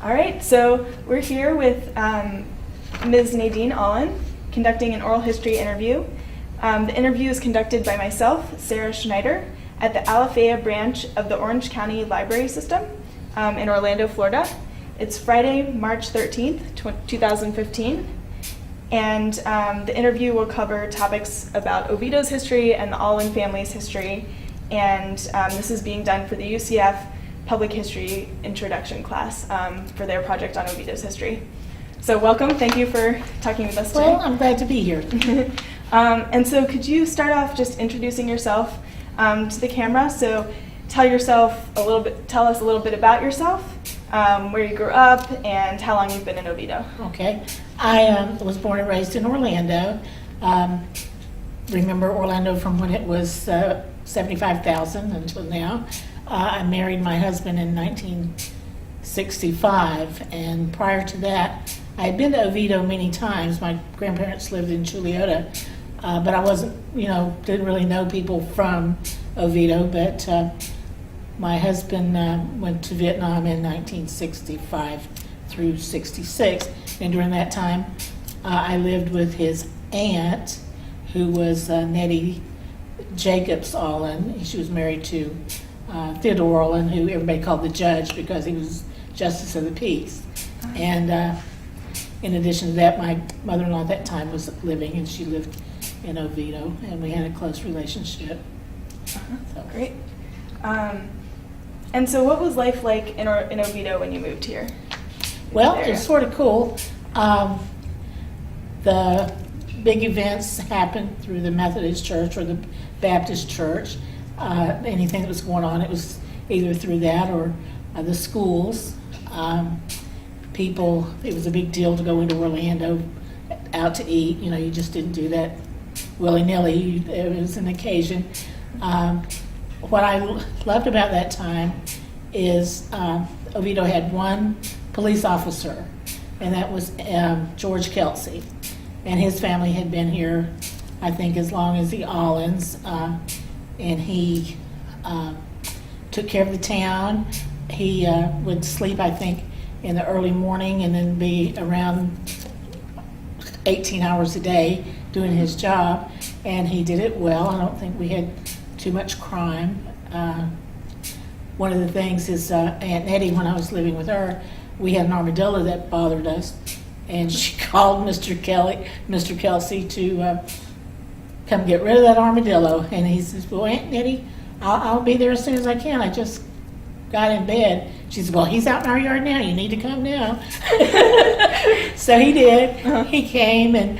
All right, so we're here with Ms. Nadine Aulin conducting an oral history interview. The interview is conducted by myself, Sarah Schneider, at the Alafaya Branch of the Orange County Library System in Orlando, Florida. It's Friday, March 13th, 2015, and the interview will cover topics about Oviedo's history and the Aulin family's history, and this is being done for the UCF Public History Introduction class for their project on Oviedo's history. So welcome, thank you for talking with us today. Well, I'm glad to be here. And so could you start off just introducing yourself to the camera? So tell us a little bit about yourself, where you grew up, and how long you've been in Oviedo. Okay. I was born and raised in Orlando. Remember Orlando from when it was 75,000 until now. I married my husband in 1965, and prior to that, I had been to Oviedo many times. My grandparents lived in Chuliota, but I wasn't, didn't really know people from Oviedo, but my husband went to Vietnam in 1965 through 66, and during that time, I lived with his aunt, who was Nadine Davis Aulin. She was married to Theodore Aulin, who everybody called the judge because he was Justice of the Peace. And in addition to that, my mother-in-law at that time was living, and she lived in Oviedo, and we had a close relationship. So. Great. And so what was life like in Oviedo when you moved here? Well, it was sort of cool. The big events happened through the Methodist Church or the Baptist Church. Anything that was going on, it was either through that or the schools. It was a big deal to go into Orlando out to eat. You just didn't do that willy-nilly. It was an occasion. What I loved about that time is Oviedo had one police officer, and that was George Kelsey. And his family had been here, I think, as long as the Aulins. And he took care of the town. He would sleep, I think, in the early morning and then be around 18 hours a day doing his job, and he did it well. I don't think we had too much crime. One of the things is Aunt Nettie, when I was living with her, we had an armadillo that bothered us, and she called Mr. Kelsey to come get rid of that armadillo. And he says, well, Aunt Nettie, I'll be there as soon as I can. I just got in bed. She said, well, he's out in our yard now. You need to come now. So he did. He came, and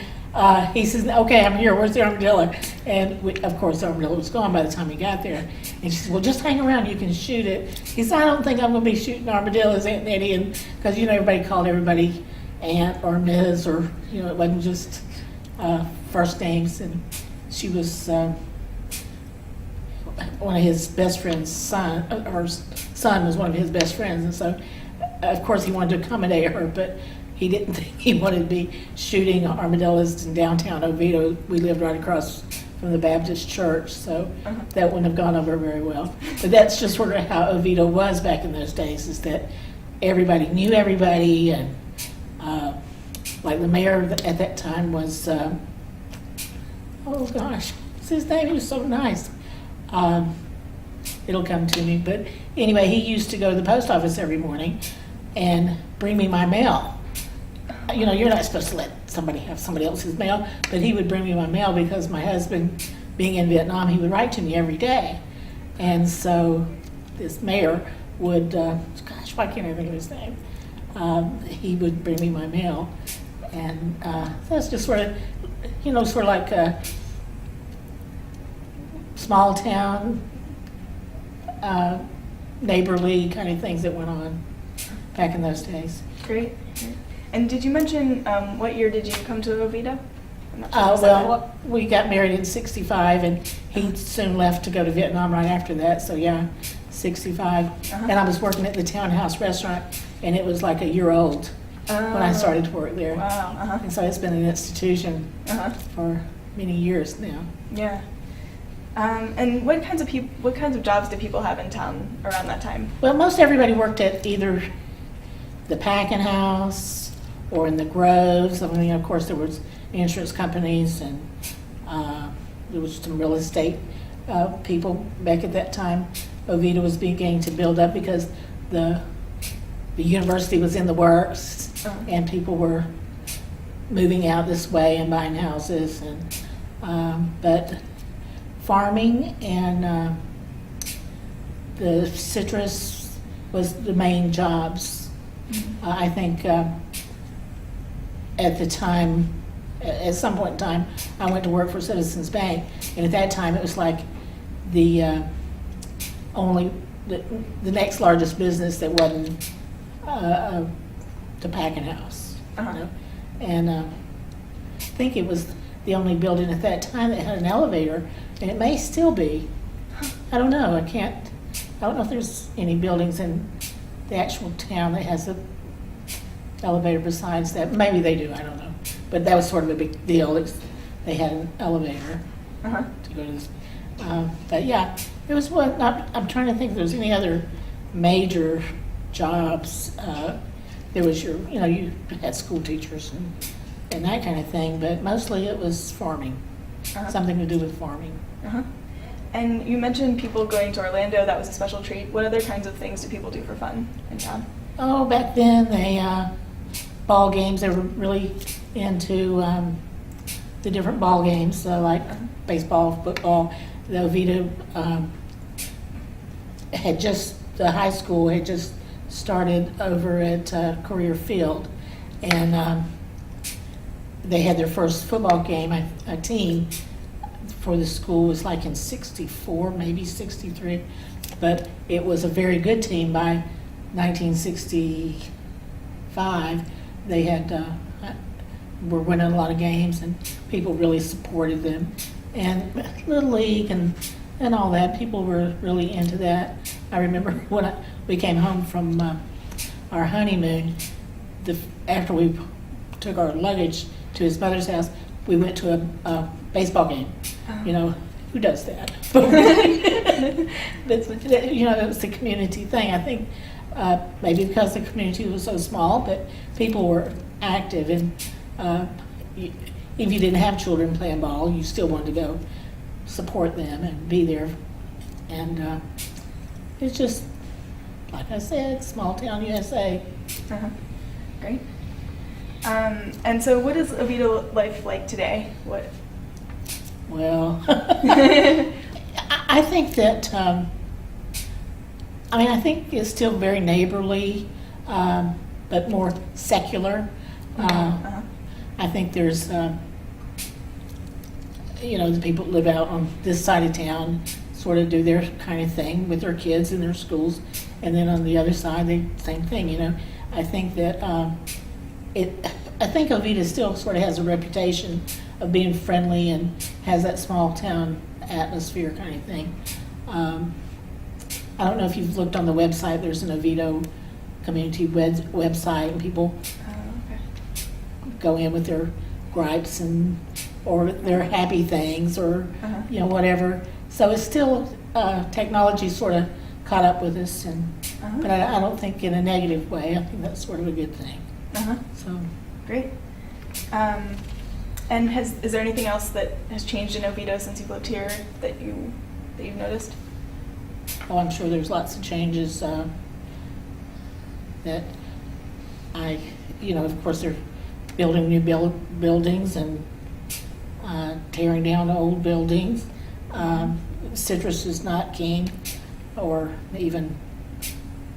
he says, okay, I'm here. Where's the armadillo? And of course, the armadillo was gone by the time he got there. And she said, well, just hang around. You can shoot it. He said, I don't think I'm going to be shooting armadillos, Aunt Nettie. And because, everybody called everybody Aunt or Ms. or, it wasn't just first names. And she was one of his best friend's son. Her son was one of his best friends, and so of course he wanted to accommodate her, but he didn't think he wanted to be shooting armadillos in downtown Oviedo. We lived right across from the Baptist church, so that wouldn't have gone over very well. But that's just sort of how Oviedo was back in those days, is that everybody knew everybody, and like the mayor at that time was oh gosh, what's his name? He was so nice. It'll come to me, but anyway, he used to go to the post office every morning and bring me my mail. You're not supposed to let somebody have somebody else's mail, but he would bring me my mail because my husband, being in Vietnam, he would write to me every day. And so this mayor would, gosh, why can't I think of his name? He would bring me my mail. And that's just sort of like a small town, neighborly kind of things that went on back in those days. Great. And did you mention what year did you come to Oviedo? Well, we got married in 65, and he soon left to go to Vietnam right after that, so yeah, 65. And I was working at the Townhouse restaurant, and it was like a year old when I started to work there. Wow. And so it's been an institution for many years now. Yeah. And what kinds of jobs did people have in town around that time? Well, most everybody worked at either the packing house or in the groves. I mean, of course, there was insurance companies and there was some real estate people back at that time. Oviedo was beginning to build up because the university was in the works, and people were moving out this way and buying houses, and but farming and the citrus was the main jobs. I think at the time, at some point in time, I went to work for Citizens Bank, and at that time it was like the the next largest business that wasn't the packing house. You know? And I think it was the only building at that time that had an elevator, and it may still be. I don't know. I don't know if there's any buildings in the actual town that has an elevator besides that. Maybe they do. I don't know. But that was sort of a big deal. They had an elevator to go to this. But yeah, it was what I'm trying to think if there's any other major jobs. There was you had school teachers and that kind of thing, but mostly it was farming, something to do with farming. And you mentioned people going to Orlando. That was a special treat. What other kinds of things do people do for fun in town? Oh, back then they ball games. They were really into the different ball games, so like baseball, football. The Oviedo the high school had just started over at Career Field, and they had their first football game. A team for the school was like in '64, maybe '63, but it was a very good team by 1965. They had were winning a lot of games, and people really supported them. And Little League and all that, people were really into that. I remember when we came home from our honeymoon, after we took our luggage to his mother's house, we went to a baseball game. You know, who does that? But, it was the community thing. I think maybe because the community was so small, but people were active, and if you didn't have children playing ball, you still wanted to go support them and be there. And it's just, like I said, small town USA. Great. And so what is Oviedo life like today? Well, I think that, I think it's still very neighborly, but more secular. I think there's, the people that live out on this side of town sort of do their kind of thing with their kids in their schools, and then on the other side, same thing. I think that I think Oviedo still sort of has a reputation of being friendly and has that small town atmosphere kind of thing. I don't know if you've looked on the website. There's an Oviedo community website, and people go in with their gripes or their happy things or whatever. So it's still technology sort of caught up with us, but I don't think in a negative way. I think that's sort of a good thing. So great. And is there anything else that has changed in Oviedo since you've lived here that you've noticed? Oh, I'm sure there's lots of changes that of course they're building new buildings and tearing down old buildings. Citrus is not king, or even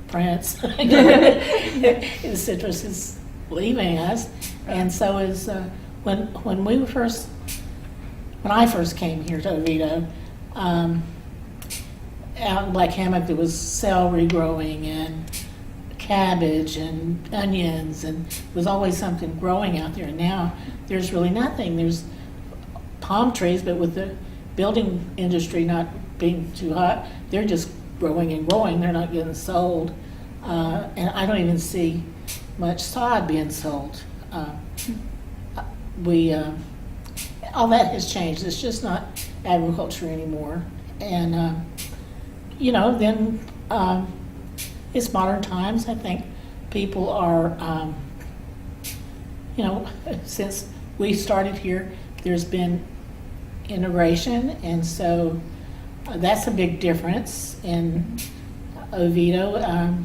Prince. The citrus is leaving us, and so is when I first came here to Oviedo. Out in Black Hammock, there was celery growing and cabbage and onions, and there was always something growing out there. And now there's really nothing. There's palm trees, but with the building industry not being too hot, they're just growing and growing. They're not getting sold. And I don't even see much sod being sold. All that has changed. It's just not agriculture anymore. And, then it's modern times. I think people are, since we started here, there's been integration, and so that's a big difference in Oviedo.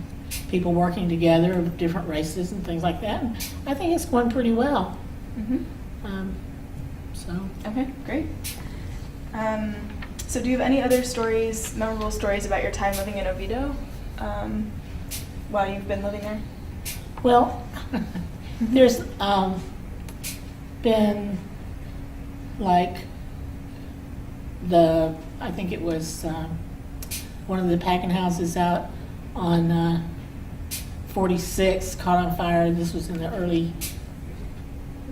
People working together of different races and things like that. And I think it's going pretty well. Okay, great. So do you have any other stories, memorable stories about your time living in Oviedo while you've been living there? Well, there's been like I think it was one of the packing houses out on 46 caught on fire. This was in the early,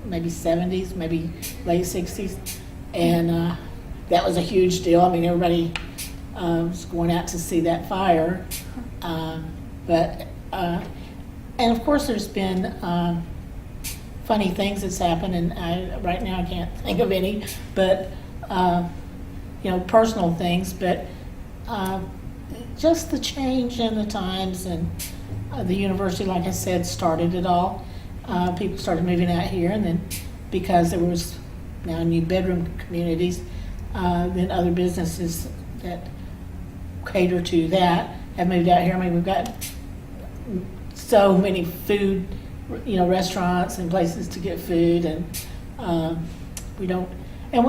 maybe 70s, maybe late 60s. And that was a huge deal. I mean, everybody was going out to see that fire. And of course there's been funny things that's happened, and right now I can't think of any, but personal things, but just the change in the times, and the university, like I said, started it all. People started moving out here, and then because there was now new bedroom communities, then other businesses that cater to that have moved out here. I mean, we've got so many food, restaurants and places to get food, and we got a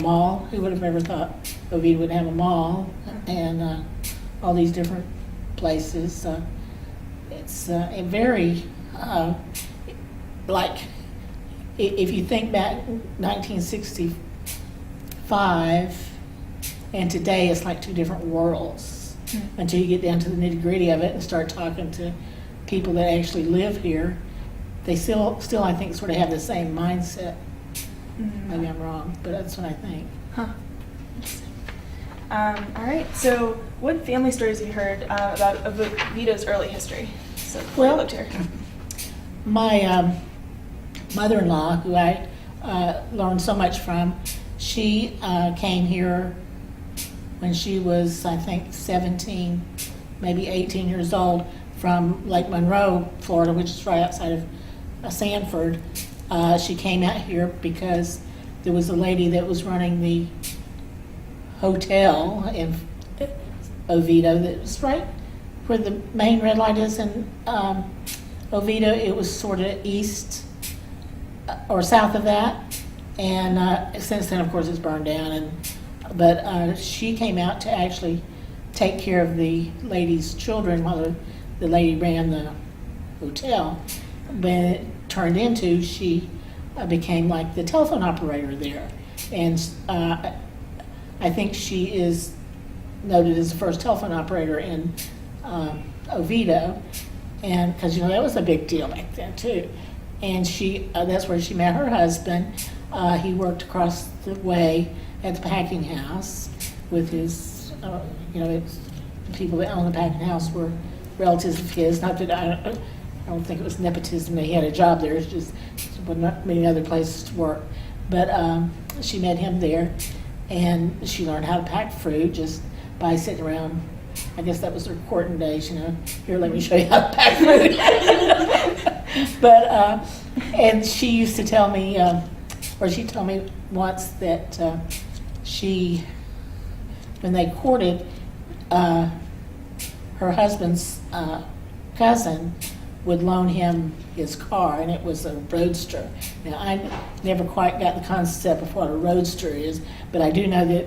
mall. Who would have ever thought Oviedo would have a mall, and all these different places. It's a very, if you think back 1965 and today, it's like two different worlds until you get down to the nitty gritty of it and start talking to people that actually live here. They still I think sort of have the same mindset. Maybe I'm wrong, but that's what I think. Interesting. All right, so what family stories have you heard about Oviedo's early history? So before you lived here. My mother-in-law, who I learned so much from, she came here when she was, I think, 17, maybe 18 years old, from Lake Monroe, Florida, which is right outside of Sanford. She came out here because there was a lady that was running the hotel in Oviedo that was right where the main red light is in Oviedo. It was sort of east or south of that, and since then, of course, it's burned down. But she came out to actually take care of the lady's children while the lady ran the hotel. When it turned into, she became like the telephone operator there, and I think she is noted as the first telephone operator in Oviedo, and because that was a big deal back then too. And she that's where she met her husband. He worked across the way at the packing house with his, it's, the people that owned the packing house were relatives of his. Not that I don't think it was nepotism that he had a job there. It's just there were not many other places to work. But she met him there, and she learned how to pack fruit just by sitting around. I guess that was their courting days, Here, let me show you how to pack fruit. But and she used to tell me, or she told me once that when they courted, her husband's cousin would loan him his car, and it was a Roadster. Now, I never quite got the concept of what a Roadster is, but I do know that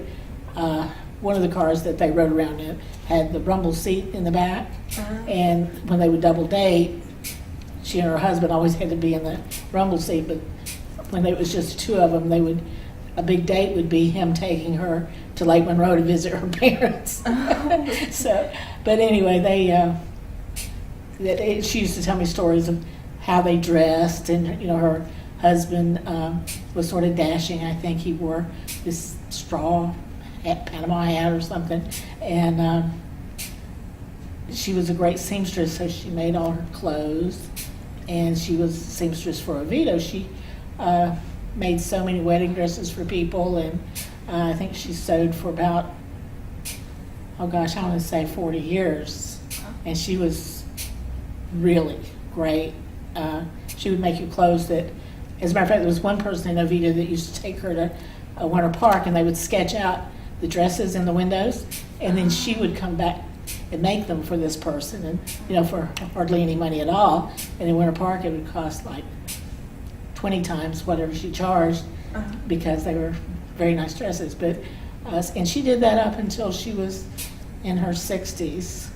one of the cars that they rode around in had the rumble seat in the back, and when they would double date, she and her husband always had to be in the rumble seat, but when it was just the two of them, a big date would be him taking her to Lake Monroe to visit her parents. But anyway, she used to tell me stories of how they dressed, and her husband was sort of dashing. I think he wore this straw hat, Panama hat or something, and she was a great seamstress, so she made all her clothes, and she was a seamstress for Oviedo. She made so many wedding dresses for people, and I think she sewed for about, I want to say 40 years, and she was really, great. She would make you clothes that, as a matter of fact, there was one person in Oviedo that used to take her to Winter Park, and they would sketch out the dresses in the windows, and then she would come back and make them for this person, and for hardly any money at all. And in Winter Park, it would cost like 20 times whatever she charged, because they were very nice dresses. But and she did that up until she was in her 60s,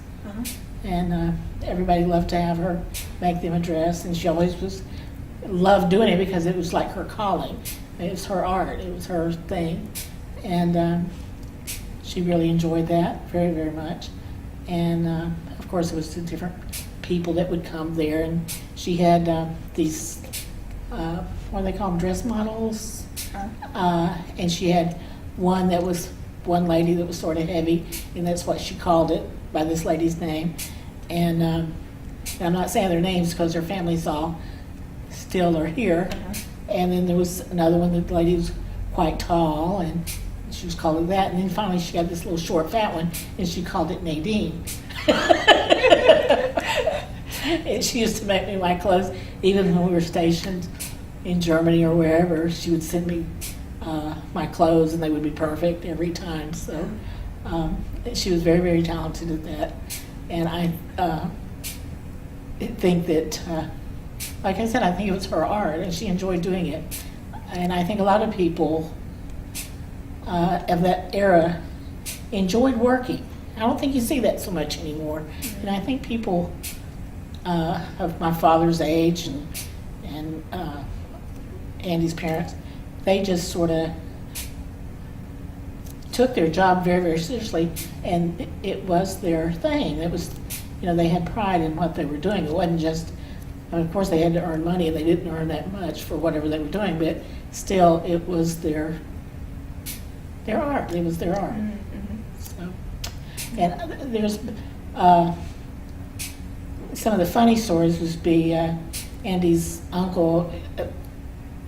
and everybody loved to have her make them a dress, and she always loved doing it because it was like her calling. It was her art. It was her thing, and she really enjoyed that very, very much. And of course, it was the different people that would come there, and she had these what do they call them, dress models, and she had one lady that was sort of heavy, and that's what she called it, by this lady's name. And I'm not saying their names because their families all still are here. And then there was another one that the lady was quite tall, and she was called it that. And then finally she got this little short fat one, and she called it Nadine. And she used to make me my clothes, even when we were stationed in Germany or wherever. She would send me my clothes, and they would be perfect every time. So she was very, very talented at that. And I think that, like I said, I think it was her art, and she enjoyed doing it. And I think a lot of people of that era enjoyed working. I don't think you see that so much anymore. And I think people of my father's age and Andy's parents, they just sort of took their job very, very seriously, and it was their thing. It was, they had pride in what they were doing. It wasn't just, of course they had to earn money, and they didn't earn that much for whatever they were doing, but still it was their art. It was their art. So, and there's some of the funny stories would be Andy's uncle,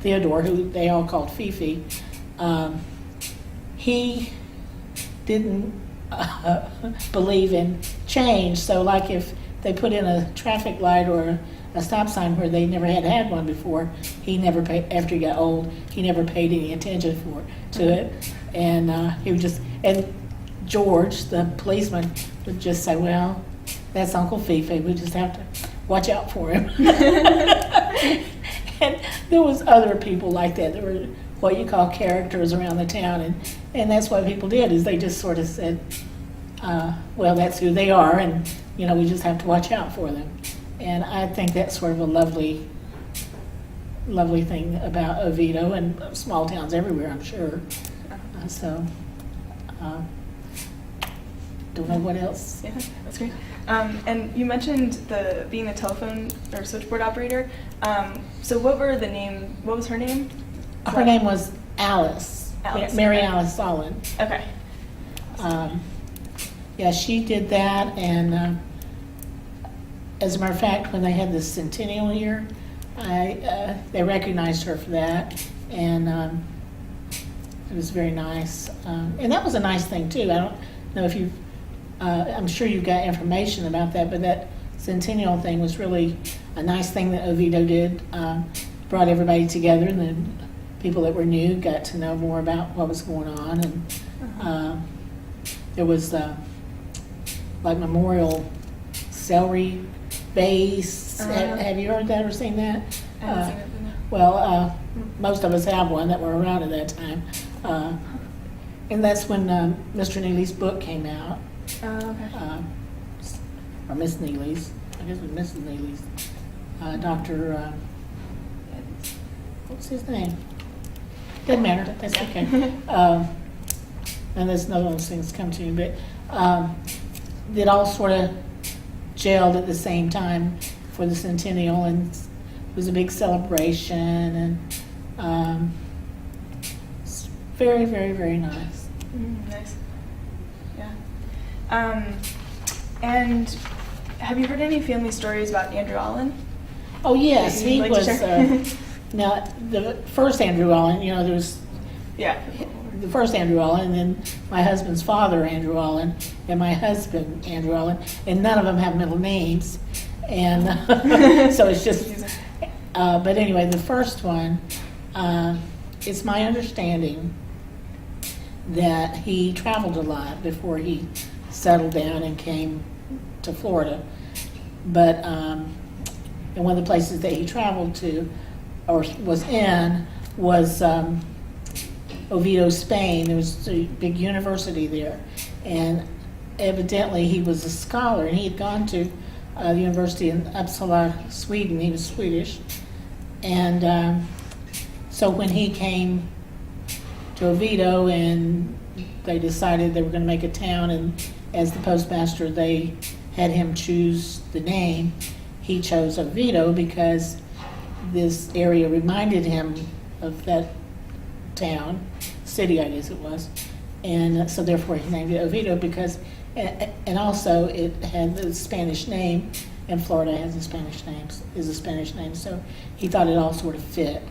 Theodore, who they all called Fifi. He didn't believe in change. So like if they put in a traffic light or a stop sign where they never had one before, he never paid, after he got old, he never paid any attention to it. And he would just, and George, the policeman, would just say, well, that's Uncle Fifi, we just have to watch out for him. And there was other people like that. There were what you call characters around the town, and that's what people did, is they just sort of said, well, that's who they are, and we just have to watch out for them. And I think that's sort of a lovely thing about Oviedo and small towns everywhere, I'm sure. Don't know what else. Yeah, that's great. And you mentioned being a telephone or switchboard operator. So what was her name? Her name was Alice. Mary okay. Alice Aulin. Okay. Yeah, she did that, and as a matter of fact, when they had the centennial year, they recognized her for that, and it was very nice. And that was a nice thing too. I don't know if you've, I'm sure you've got information about that, but that centennial thing was really a nice thing that Oviedo did. Brought everybody together, and then people that were new got to know more about what was going on, and there was like memorial celery base. Have you heard that or seen that? I haven't seen it. Well, most of us have one that were around at that time, and that's when Mr. Neely's book came out. Okay. Or Miss Neely's, I guess it was Mrs. Neely's. Dr. What's his name? Doesn't matter. That's okay. And there's another one of those things come to me, but it all sort of gelled at the same time for the centennial, and it was a big celebration, and it's very, very, very nice. Nice. Yeah. And have you heard any family stories about Andrew Aulin? Oh yes, he like to was. share? Now the first Andrew Aulin, there was. Yeah. The first Andrew Aulin, and then my husband's father, Andrew Aulin, and my husband, Andrew Aulin, and none of them have middle names. And so it's just, but anyway, the first one, it's my understanding that he traveled a lot before he settled down and came to Florida. But and one of the places that he traveled to or was in was Oviedo, Spain. There was a big university there, and evidently he was a scholar, and he had gone to the university in Uppsala, Sweden. He was Swedish, and so when he came to Oviedo and they decided they were going to make a town, and as the postmaster they had him choose the name, he chose Oviedo because this area reminded him of that town, city I guess it was, and so therefore he named it Oviedo because, and also it had the Spanish name, and Florida has a Spanish name, is a Spanish name, so he thought it all sort of fit.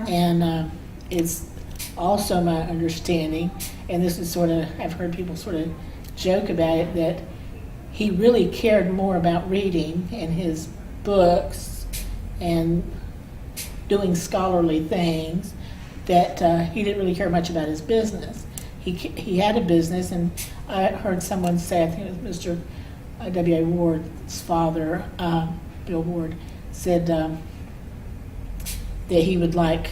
And it's also my understanding, and this is sort of, I've heard people sort of joke about it, that he really cared more about reading and his books and doing scholarly things, that he didn't really care much about his business. He had a business, and I heard someone say, I think it was Mr. W.A. Ward's father, Bill Ward, said that he would like,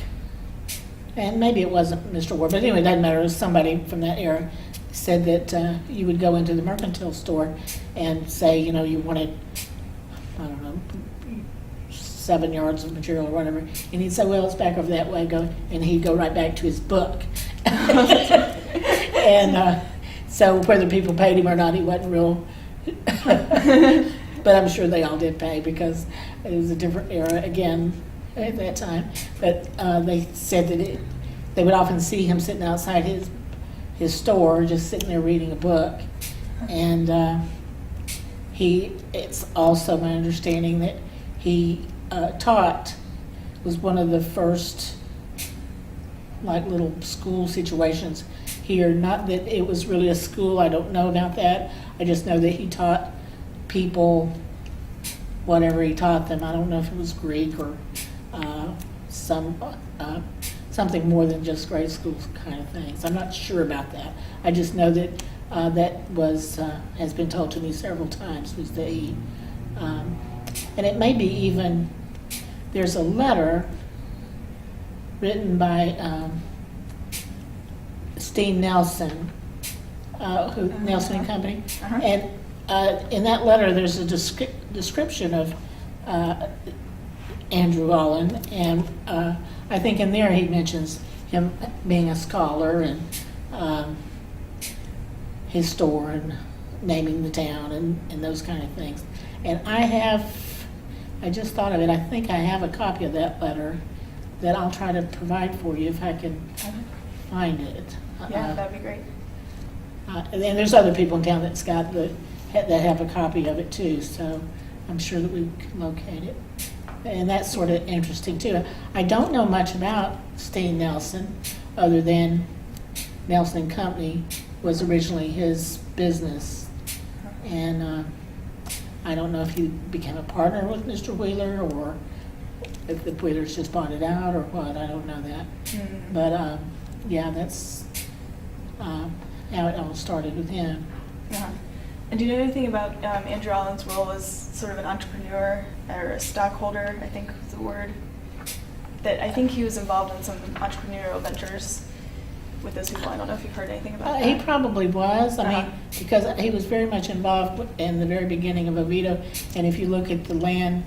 and maybe it wasn't Mr. Ward, but anyway, it doesn't matter, it was somebody from that era, said that you would go into the mercantile store and say, you know, you wanted, I don't know, 7 yards of material or whatever, and he'd say, well, it's back over that way, go, and he'd go right back to his book. And so whether people paid him or not, he wasn't real, but I'm sure they all did pay because it was a different era again at that time. But they said that they would often see him sitting outside his store, just sitting there reading a book. And it's also my understanding that he taught, was one of the first like little school situations here. Not that it was really a school, I don't know about that. I just know that he taught people whatever he taught them. I don't know if it was Greek or something more than just grade school kind of things. I'm not sure about that. I just know that that was has been told to me several times, was that he, and it may be even, there's a letter written by Steen Nelson, Nelson and Company, and in that letter there's a description of Andrew Aulin, and I think in there he mentions him being a scholar and his store and naming the town and those kind of things. And I just thought of it, I think I have a copy of that letter that I'll try to provide for you if I can find it. Yeah, that'd be great. And there's other people in town that have a copy of it too, so I'm sure that we can locate it. And that's sort of interesting too. I don't know much about Steen Nelson, other than Nelson and Company was originally his business. And I don't know if he became a partner with Mr. Wheeler, or if the Wheelers just bought it out or what. I don't know that. Mm-hmm. But yeah, that's how it all started with him. Uh-huh. And do you know anything about Andrew Aulin's role as sort of an entrepreneur or a stockholder, I think was the word? That I think he was involved in some entrepreneurial ventures with those people. I don't know if you've heard anything about that. He probably was. I mean, because he was very much involved in the very beginning of Oviedo. And if you look at the land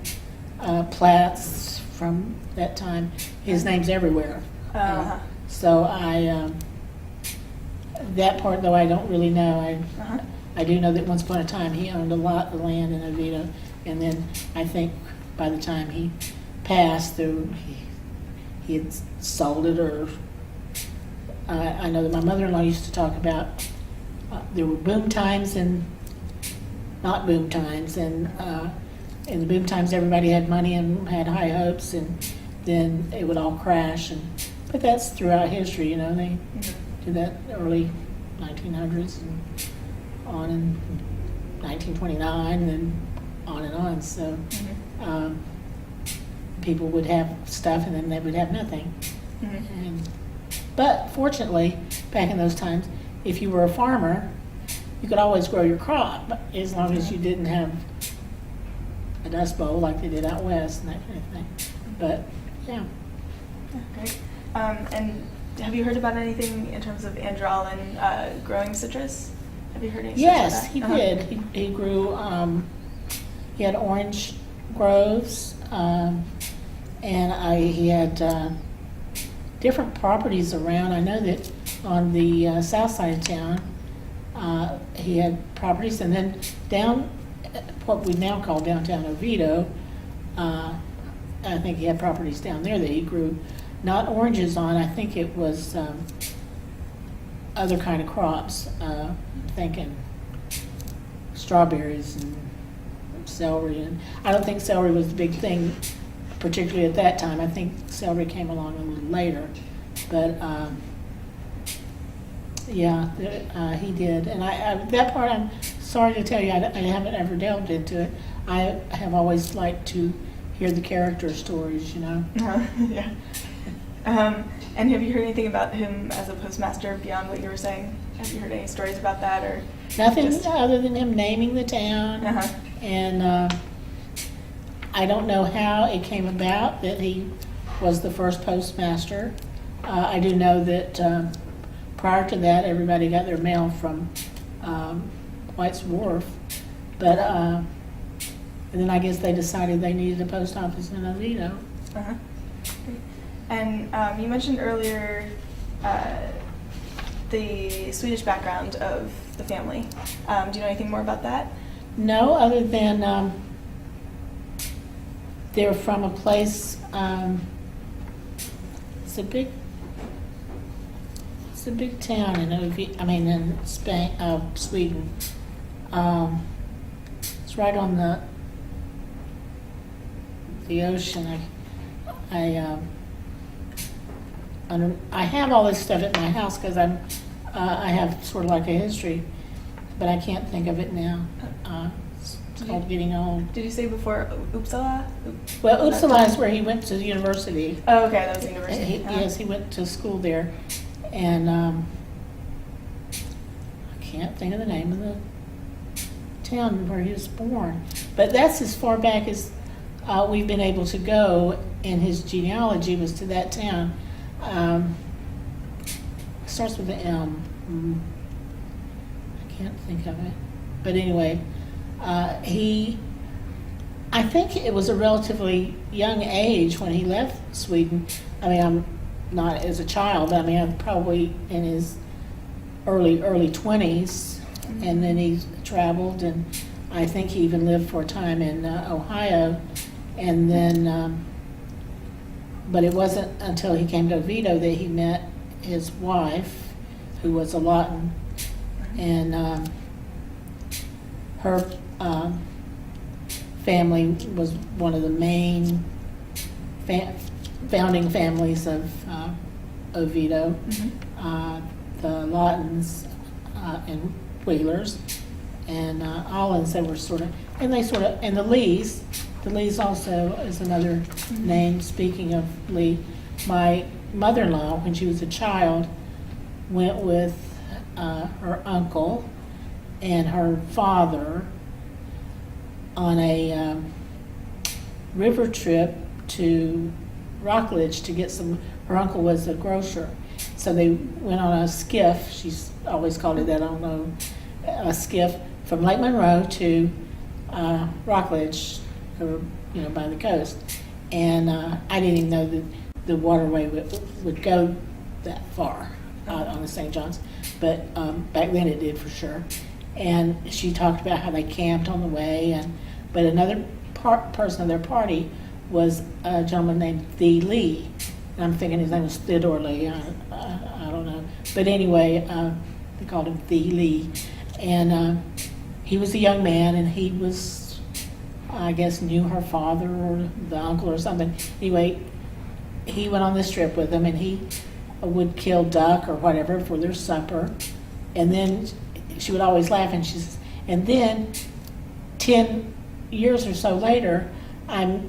plats from that time, his name's everywhere. So that part, though, I don't really know. I do know that once upon a time he owned a lot of land in Oviedo, and then I think by the time he passed, he had sold it, or I know that my mother-in-law used to talk about there were boom times and not boom times, and in the boom times everybody had money and had high hopes, and then it would all crash. But that's throughout history, you know. They did that early 1900s and on in 1929 and on and on. So Mhm. people would have stuff and then they would have nothing. Mhm. But fortunately, back in those times, if you were a farmer, you could always grow your crop as long as you didn't have a dust bowl like they did out west and that kind of thing. But yeah. Great. And have you heard about anything in terms of Andrew Aulin growing citrus? Have you heard any stories Yes, about that? he did. He grew, he had orange groves, and he had different properties around. I know that on the south side of town, he had properties, and then down what we now call downtown Oviedo, I think he had properties down there that he grew not oranges on. I think it was other kind of crops. Thinking strawberries and celery, and I don't think celery was the big thing, particularly at that time. I think celery came along a little later, but yeah, he did. And I that part, I'm sorry to tell you, I haven't ever delved into it. I have always liked to hear the character stories, you know. Yeah. And have you heard anything about him as a postmaster beyond what you were saying? Have you heard any stories about that, or Nothing just- other than him naming the town. Uh-huh. And I don't know how it came about that he was the first postmaster. I do know that prior to that, everybody got their mail from White's Wharf. But and then I guess they decided they needed a post office in Oviedo. Uh-huh. Great. And you mentioned earlier the Swedish background of the family. Do you know anything more about that? No, other than they're from a place. It's a big town in in Spain, Sweden. It's right on the ocean. I have all this stuff at my house because I have sort of like a history, but I can't think of it now. It's called getting old. Did you say before Uppsala? Well, Uppsala is where he went to university. Oh, okay, that was the university. Yes, he went to school there, and I can't think of the name of the town where he was born. But that's as far back as we've been able to go in his genealogy was to that town. It starts with an M. I can't think of it. But anyway, I think it was a relatively young age when he left Sweden. I mean, I'm not as a child, but I mean, I'm probably in his early 20s. And then he traveled, and I think he even lived for a time in Ohio. And then, but it wasn't until he came to Oviedo that he met his wife, who was a Lawton. And her family was one of the main founding families of Oviedo. The Lawtons and Wheelers and Aulins, they were and the Lees. The Lees also is another name. Speaking of Lee, my mother-in-law, when she was a child, went with her uncle and her father on a river trip to Rockledge to get some. Her uncle was a grocer, so they went on a skiff. She's always called it that. I don't know, a skiff from Lake Monroe to Rockledge, or by the coast. And I didn't even know that the waterway would go that far on the St. John's, but back then it did for sure. And she talked about how they camped on the way, but another person of their party was a gentleman named The Lee. And I'm thinking his name was Theodore Lee. I don't know, but anyway, they called him The Lee, and he was a young man, and he was, I guess, knew her father or the uncle or something. Anyway, he went on this trip with them, and he would kill duck or whatever for their supper. And then she would always laugh, and she says, and then 10 years or so later, I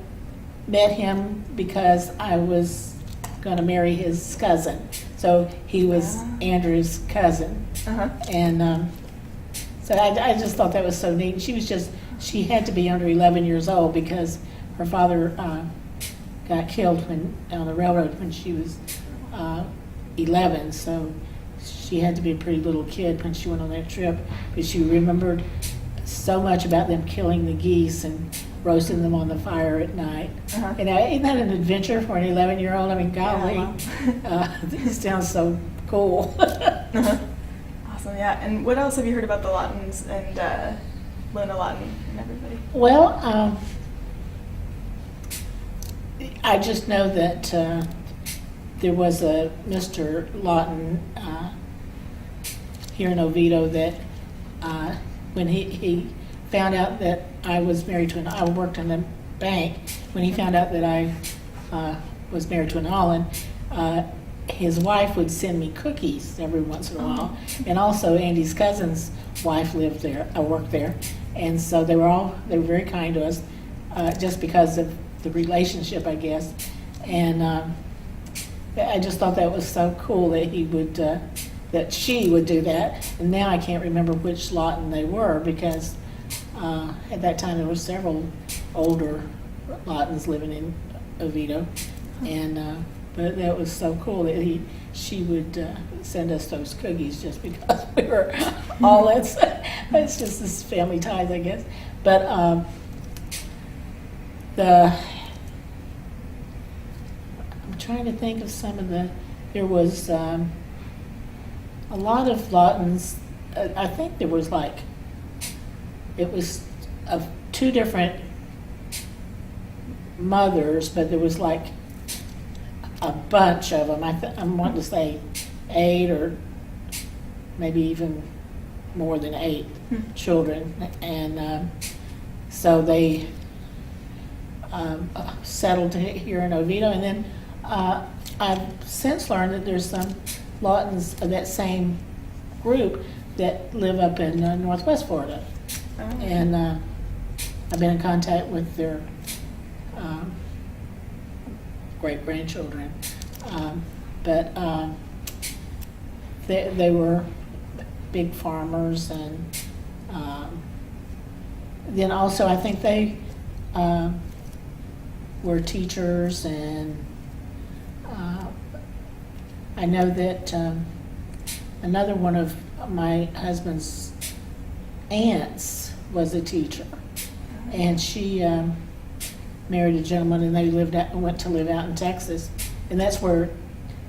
met him because I was going to marry his cousin. So he was Andrew's cousin. Uh-huh. And so I just thought that was so neat. She had to be under 11 years old because her father got killed on the railroad when she was 11. So she had to be a pretty little kid when she went on that trip. But she remembered so much about them killing the geese and roasting them on the fire at night. Uh-huh. And isn't that an adventure for an 11-year-old? I mean, golly, Yeah, this sounds so cool. Uh-huh. Awesome, yeah. And what else have you heard about the Lawtons and Lona Lawton and everybody? Well, I just know that there was a Mr. Lawton here in Oviedo that when he found out that I was married to I worked in the bank, when he found out that I was married to an Aulin, his wife would send me cookies every once in a while. And also Andy's cousin's wife lived there, worked there. And so they were very kind to us, just because of the relationship, I guess. And I just thought that was so cool that he would, that she would do that. And now I can't remember which Lawton they were because at that time there were several older Lawtons living in Oviedo. And but that was so cool that she would send us those cookies just because we were all it's just this family ties, I guess. But I'm trying to think of some of there was a lot of Lawtons. I think there was it was of two different mothers, but there was a bunch of them. I'm wanting to say 8 or maybe even more than 8 children. And so they settled here in Oviedo. And then I've since learned that there's some Lawtons of that same group that live up in Northwest Florida. Oh. And I've been in contact with their great-grandchildren. But they were big farmers, and then also I think they were teachers, and I know that another one of my husband's aunts was a teacher, and she married a gentleman, and they went to live out in Texas, and that's where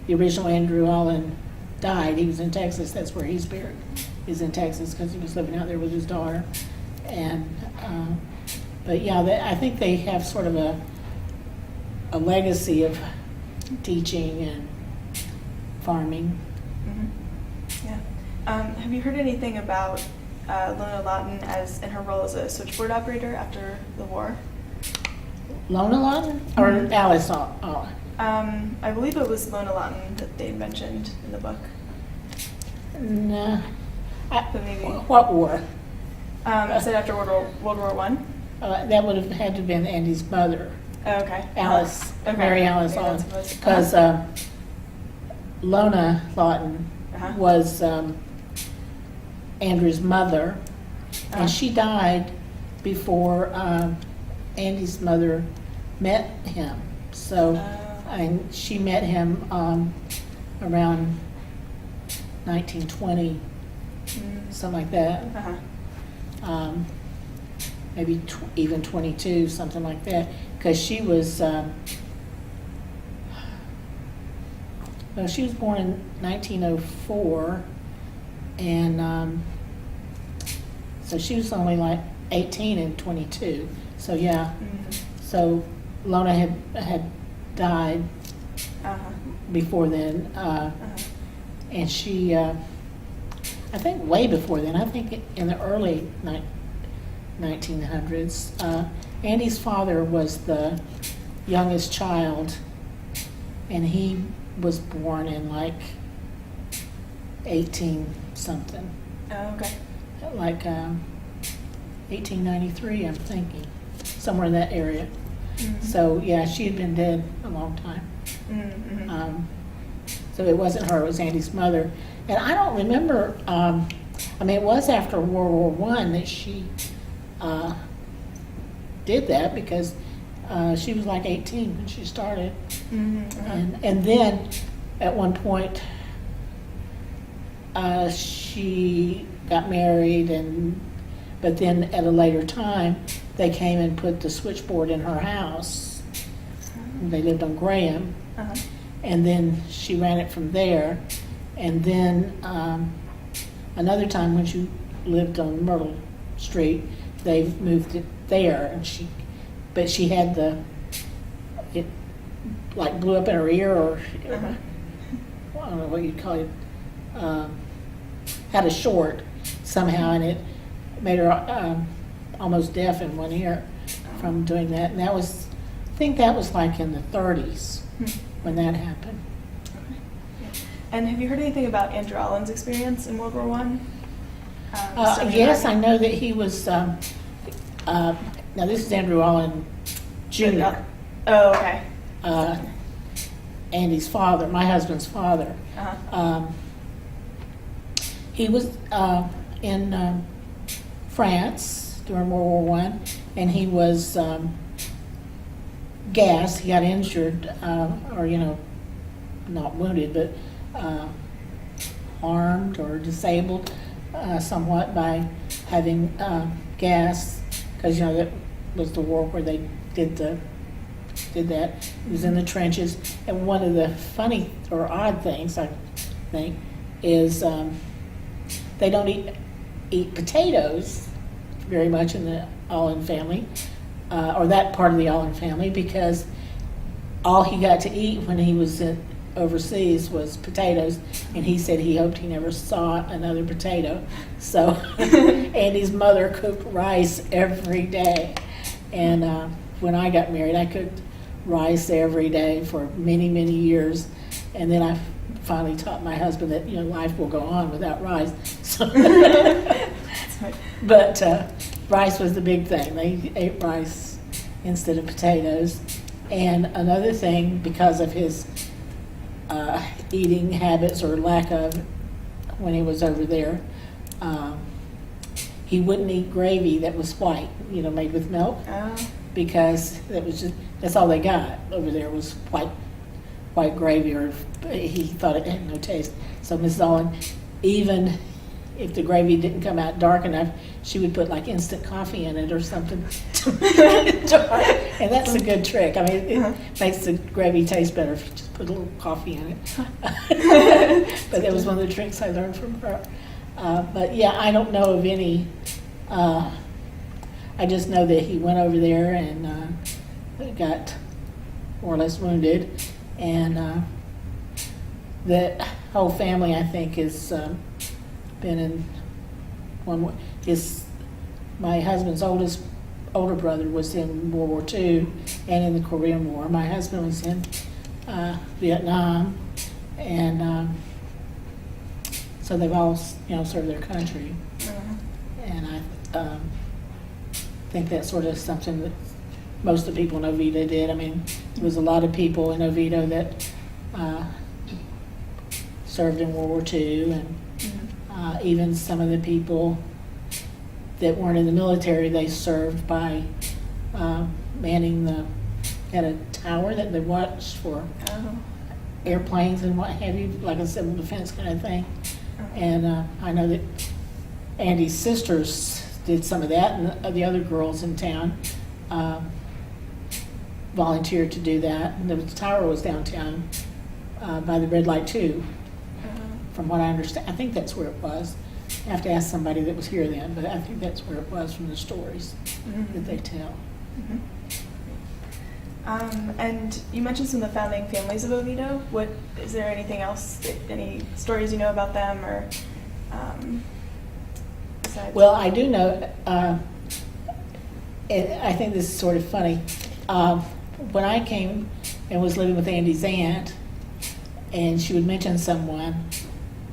the original Andrew Aulin died. He was in Texas. That's where he's buried. He's in Texas because he was living out there with his daughter. And but yeah, I think they have sort of a legacy of teaching and farming. Mm-hmm. Yeah. Have you heard anything about Lona Lawton in her role as a switchboard operator after the war? Lona Lawton or Alice Aulin? I believe it was Lona Lawton that they mentioned in the book. No. But maybe. What war? I said after World War I. That would have had to have been Andy's mother, Oh, okay. Alice, Okay. Mary Alice Maybe Aulin, that's what it was. because Lona Lawton Uh-huh. was Andrew's mother, Uh-huh. and she died before Andy's mother met him. So, and she met him around 1920, something like that. Uh-huh. Maybe even 22, something like that, because she was, she was born in 1904, and so she was only 18 and 22. So yeah, so Lona had died Uh-huh. before then, and she, I think way before then, I think in the early 1900s. Andy's father was the youngest child, and he was born in 18 something, Oh, okay. 1893, I'm thinking. somewhere in that area. So, yeah, she had been dead a long time. So it wasn't her, it was Andy's mother. And I don't remember, it was after World War I that she did that, because she was like 18 when she started. And then at one point she got married, but then at a later time they came and put the switchboard in her house. They lived on Graham. And then she ran it from there. And then another time when she lived on Myrtle Street, they moved it there, but she had it like blew up in her ear, or I don't know what you'd call it, had a short somehow, and it made her almost deaf in one ear from doing that. And I think that was like in the 30s when that happened. And have you heard anything about Andrew Aulin's experience in World War I? Yes, I know that he was, now this is Andrew Aulin Jr. Oh, okay. Andy's father, my husband's father. He was in France during World War I, and he was gassed. He got injured, or not wounded, but harmed or disabled somewhat by having gas, because that was the war where they did that. He was in the trenches, and one of the funny or odd things, I think, is they don't eat potatoes very much in the Aulin family, or that part of the Aulin family, because all he got to eat when he was overseas was potatoes, and he said he hoped he never saw another potato. So Andy's mother cooked rice every day, and when I got married, I cooked rice every day for many, many years, and then I finally taught my husband that life will go on without rice. So but rice was the big thing. They ate rice instead of potatoes. And another thing, because of his eating habits or lack of when he was over there, he wouldn't eat gravy that was white, made with milk, because that's all they got over there was white gravy, or he thought it had no taste. So Mrs. Aulin, even if the gravy didn't come out dark enough, she would put like instant coffee in it or something to make it dark. And that's a good trick. It makes the gravy taste better if you just put a little coffee in it. But that was one of the tricks I learned from her. But yeah, I don't know of any. I just know that he went over there and got more or less wounded, and the whole family, I think, has been in one. My husband's older brother was in World War II and in the Korean War. My husband was in Vietnam, and so they've all served their country. And I think that's sort of something that most of the people in Oviedo did. There was a lot of people in Oviedo that served in World War II, and even some of the people that weren't in the military, they served by manning had a tower that they watched for airplanes and what have you, like a civil defense kind of thing. And I know that Andy's sisters did some of that, and the other girls in town volunteered to do that. And the tower was downtown by the red light too, from what I understand. I think that's where it was. I have to ask somebody that was here then, but I think that's where it was from the stories that they tell. And you mentioned some of the founding families of Oviedo. Is there anything else, any stories you know about them, or besides? Well, I do know, I think this is sort of funny. When I came and was living with Andy's aunt, and she would mention someone,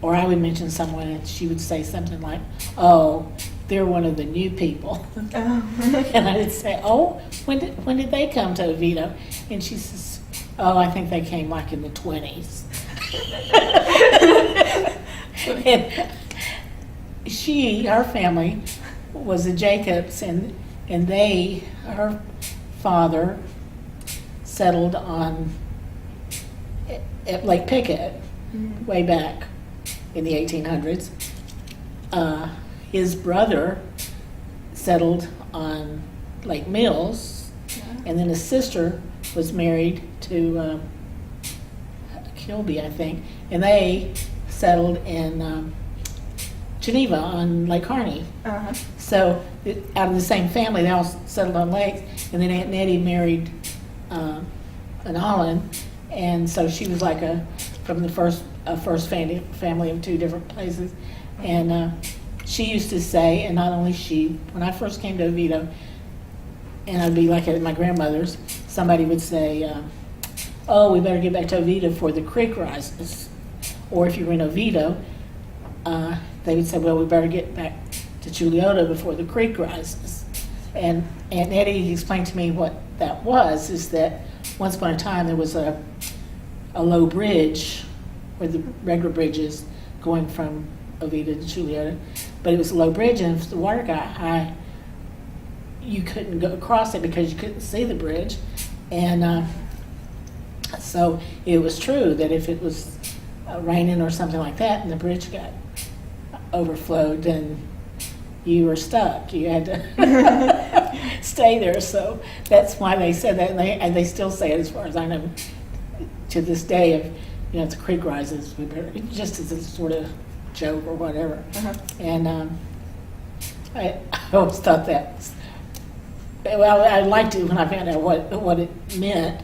or I would mention someone, and she would say something like, "Oh, they're one of the new people. Oh. And I would say, oh, when did they come to Oviedo? And she says, oh, I think they came like in the 20s. And her family was the Jacobs, and her father settled at Lake Pickett way back in the 1800s. His brother settled on Lake Mills, and then his sister was married to Kilby, I think, and they settled in Geneva on Lake Harney. Uh-huh. So out of the same family, they all settled on lakes, and then Aunt Nettie married an Aulin, and so she was like from the first family of two different places. And she used to say, and not only she, when I first came to Oviedo, and I'd be like at my grandmother's, somebody would say, oh, we better get back to Oviedo before the creek rises. Or if you were in Oviedo, they would say, well, we better get back to Giuliotto before the creek rises. And Aunt Nettie explained to me what that was, is that once upon a time there was a low bridge, where the regular bridge is going from Oviedo to Giuliotto, but it was a low bridge, and if the water got high, you couldn't go across it because you couldn't see the bridge. And so it was true that if it was raining or something like that and the bridge got overflowed, then you were stuck. You had to stay there. So that's why they said that, and they still say it, as far as I know, to this day. If the creek rises, we better, just as a sort of joke or whatever. Uh-huh. And I always thought that was, well, I liked it when I found out what it meant.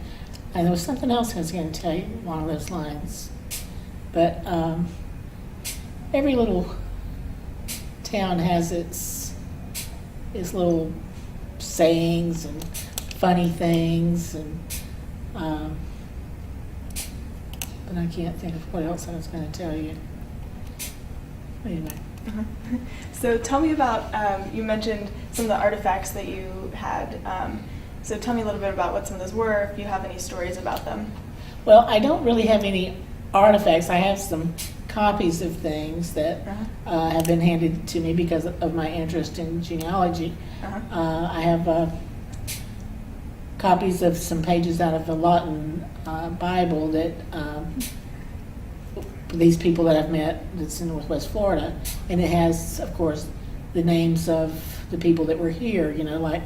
And there was something else I was going to tell you along those lines. But every little town has its little sayings and funny things, and but I can't think of what else I was going to tell you. Anyway. Uh-huh. So tell me about, you mentioned some of the artifacts that you had. So tell me a little bit about what some of those were, if you have any stories about them. Well, I don't really have any artifacts. I have some copies of things that have been handed to me because of my interest in genealogy. Uh-huh. I have copies of some pages out of the Lawton Bible that these people that I've met that's in Northwest Florida, and it has, of course, the names of the people that were here, like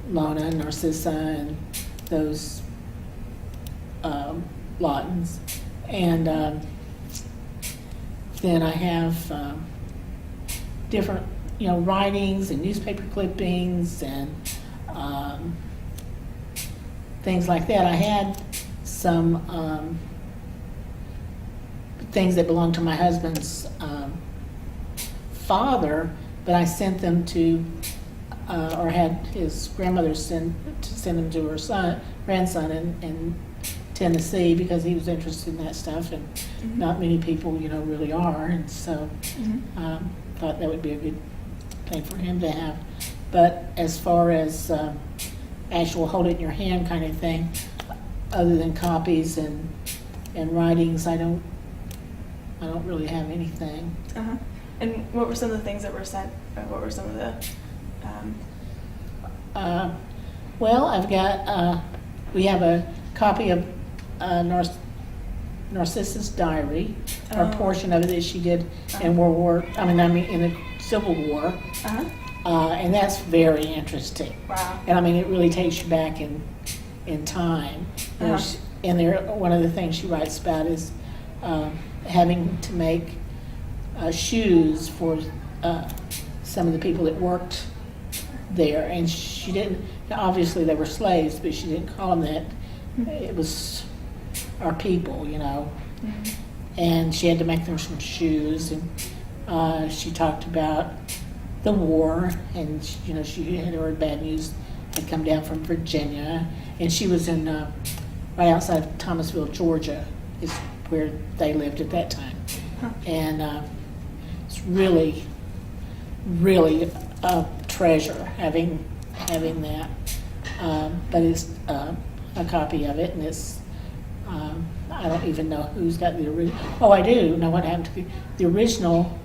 Lona, Narcissa, and those Lawtons. And then I have different, writings and newspaper clippings and things like that. I had some things that belonged to my husband's father, but I sent them to, or had his grandmother send them to her grandson in Tennessee, because he was interested in that stuff, and not many people, really are, and so thought that would be a good thing for him to have. But as far as actual hold it in your hand kind of thing, other than copies and writings, I don't really have anything. Uh-huh. And what were some of the things that were sent? What were some of the? Well, I've got. We have a copy of Narcissa's diary, or a portion of it that she did in in the Civil War, Uh-huh. And that's very interesting. Wow. And it really takes you back in time. Uh-huh. And there, one of the things she writes about is having to make shoes for some of the people that worked there, and she didn't. Obviously, they were slaves, but she didn't call them that. It was our people, And she had to make them some shoes, and she talked about the war, and she had heard bad news had come down from Virginia, and she was in right outside of Thomasville, Georgia, is where they lived at that time. Huh. And it's really really a treasure having that. But it's a copy of it, and it's I don't even know who's got the original. Oh, I do know what happened to the original.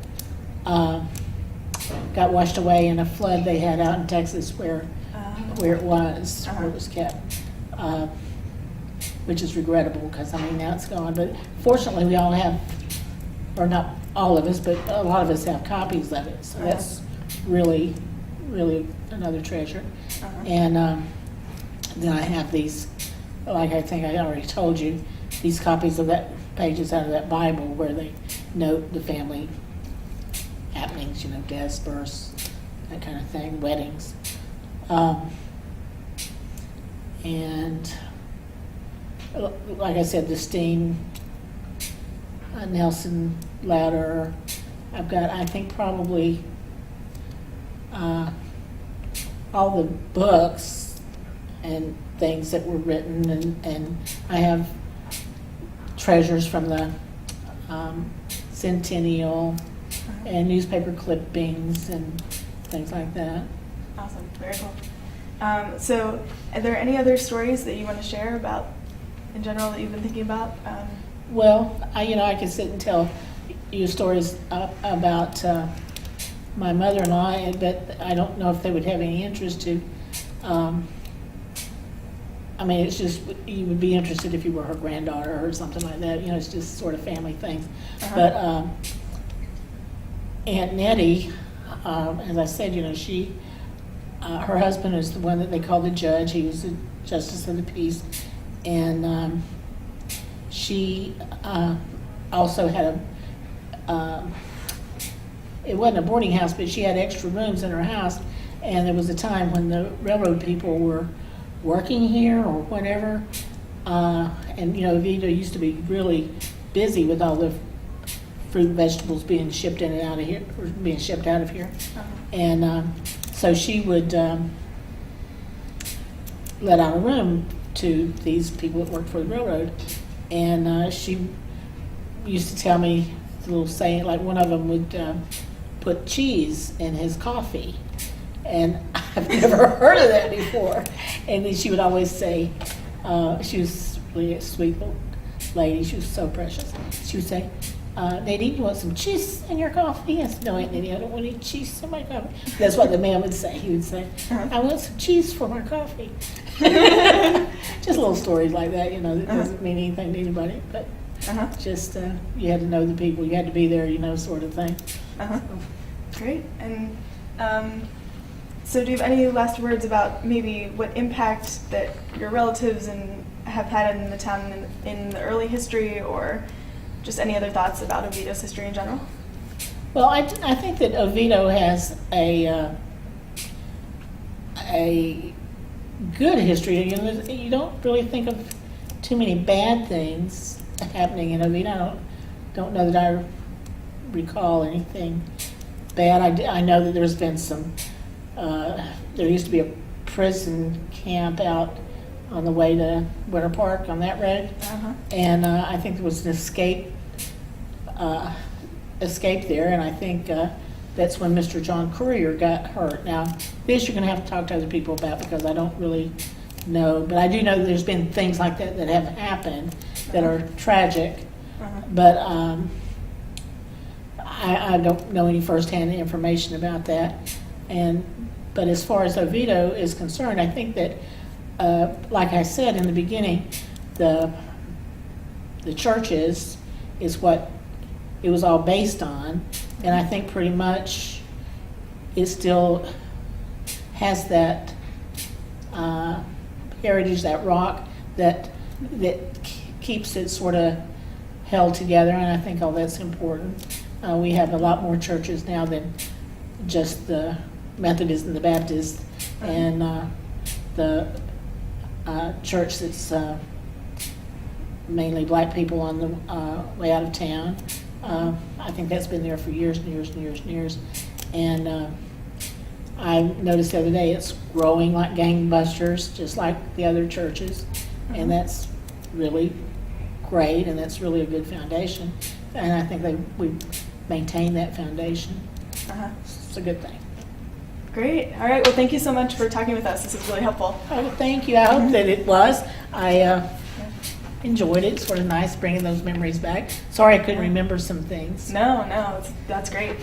Got washed away in a flood they had out in Texas where it was kept, which is regrettable because I mean now it's gone. But fortunately, we all have, or not all of us, but a lot of us have copies of it. So that's really, really another treasure. And then I have these, like I think I already told you, these copies of that pages out of that Bible where they note the family happenings, deaths, births, that kind of thing, weddings. And like I said, the Steen, Nelson ladder. I've got, I think, probably all the books and things that were written, and I have treasures from the Centennial and newspaper clippings and things like that. Awesome, very cool. So, are there any other stories that you want to share about, in general, that you've been thinking about? Well, I could sit and tell you stories about my mother-in-law, but I don't know if they would have any interest to. I mean, it's just, you would be interested if you were her granddaughter or something like that. It's just sort of family things. But Aunt Nettie, as I said, she, her husband is the one that they call the judge. He was the justice of the peace. And she also had it wasn't a boarding house, but she had extra rooms in her house. And there was a time when the railroad people were working here or whatever. And, Oviedo used to be really busy with all the fruit and vegetables being shipped in and out of here, or being shipped out of here. And so she would let out a room to these people that worked for the railroad. And she used to tell me the little saying, like one of them would put cheese in his coffee. And I've never heard of that before. And then she would always say, she was really a sweet little lady. She was so precious. She would say, Nadine, you want some cheese in your coffee? I said, no, Aunt Nadine, I don't want any cheese in my coffee. That's what the man would say. He would say, I want some cheese for my coffee. Just little stories like that, that doesn't mean anything to anybody. But just, you had to know the people. You had to be there, sort of thing. Great. And so do you have any last words about maybe what impact that your relatives have had in the town in the early history, or just any other thoughts about Oviedo's history in general? Well, I think that Oviedo has a good history. You don't really think of too many bad things happening in Oviedo. I don't know that I recall anything bad. I know that there's been some. There used to be a prison camp out on the way to Winter Park on that road, and I think there was an escape there, and I think that's when Mr. John Courier got hurt. Now, this you're going to have to talk to other people about because I don't really know, but I do know that there's been things like that that have happened that are tragic, but I don't know any firsthand information about that. But as far as Oviedo is concerned, I think that, like I said in the beginning, the churches is what it was all based on, and I think pretty much it still has that heritage, that rock that keeps it sort of held together, and I think all that's important. We have a lot more churches now than just the Methodist and the Baptist, and the church that's mainly black people on the way out of town. I think that's been there for years and years and years and years. And I noticed the other day it's growing like gangbusters, just like the other churches. And that's really great, and that's really a good foundation. And I think we maintain that foundation. Uh-huh. It's a good thing. Great. All right. Well, thank you so much for talking with us. This is really helpful. Oh, thank you. I hope that it was. I enjoyed it. It's sort of nice bringing those memories back. Sorry I couldn't remember some things. No, that's great.